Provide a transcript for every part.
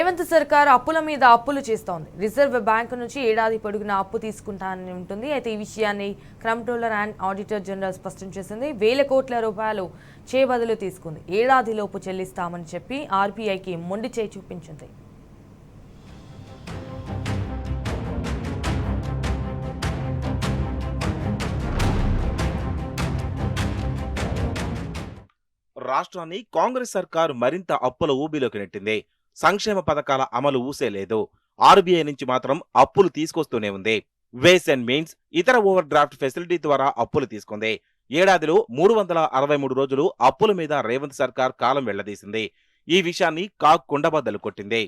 రేవంత్ సర్కార్ అప్పుల మీద అప్పులు చేస్తోంది. రిజర్వ్ బ్యాంకు నుంచి ఏడాది పొడుగునా అప్పు తీసుకుంటానని ఉంటుంది. అయితే ఈ విషయాన్ని కంప్ట్రోలర్ అండ్ ఆడిటర్ జనరల్ స్పష్టం చేసింది. వేల కోట్ల రూపాయలు చేబదులు తీసుకుంది. ఏడాదిలోపు చెల్లిస్తామని చెప్పి ఆర్బీఐకి మొండి చేయి చూపించింది. రాష్ట్రాన్ని కాంగ్రెస్ సర్కారు మరింత అప్పుల ఊబిలోకి నెట్టింది. సంక్షేమ పథకాల అమలు ఊసేలేదు. ఆర్బీఐ నుంచి మాత్రం అప్పులు తీసుకొస్తూనే ఉంది. వేస్ అండ్ మీన్స్ ఇతర ఓవర్ డ్రాఫ్ట్ ఫెసిలిటీ ద్వారా అప్పులు తీసుకుంది. ఏడాదిలో 363 రోజులు అప్పుల మీద రేవంత్ సర్కార్ కాలం వెళ్లదీసింది. ఈ విషయాన్ని కాక్ కుండబద్దలు కొట్టింది.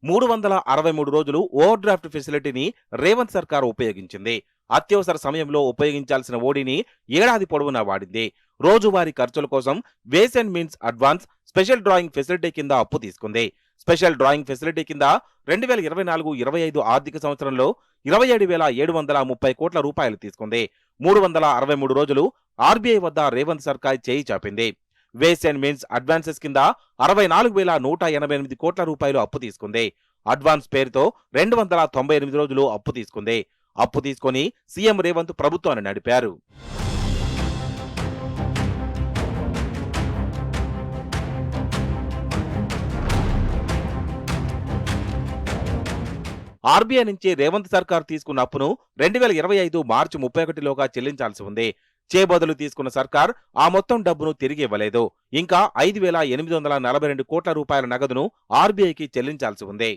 363 రోజులు ఓవర్ డ్రాఫ్ట్ ఫెసిలిటీని రేవంత్ సర్కార్ ఉపయోగించింది. అత్యవసర సమయంలో ఉపయోగించాల్సిన ఓడిని ఏడాది పొడవునా వాడింది. రోజువారీ ఖర్చుల కోసం ways and means advance special drawing facility కింద అప్పు తీసుకుంది. స్పెషల్ డ్రాయింగ్ ఫెసిలిటీ కింద 2024-25 ఆర్థిక సంవత్సరంలో 27,730 కోట్ల రూపాయలు తీసుకుంది. 363 రోజులు ఆర్బీఐ వద్ద రేవంత్ సర్కార్ చేయి చాపింది. వేస్ అండ్ మీన్స్ అడ్వాన్సెస్ కింద 64,188 కోట్ల రూపాయలు అప్పు తీసుకుంది. అడ్వాన్స్ పేరుతో 298 రోజులు అప్పు తీసుకుంది. అప్పు తీసుకొని సీఎం రేవంత్ ప్రభుత్వాన్ని నడిపారు. ఆర్బీఐ నుంచి రేవంత్ సర్కార్ తీసుకున్న అప్పును 2025 మార్చి 31లోగా చెల్లించాల్సి ఉంది. చేబదులు తీసుకున్న సర్కార్ ఆ మొత్తం డబ్బును తిరిగి ఇవ్వలేదు. ఇంకా 5,842 కోట్ల రూపాయల నగదును ఆర్బీఐకి చెల్లించాల్సి ఉంది.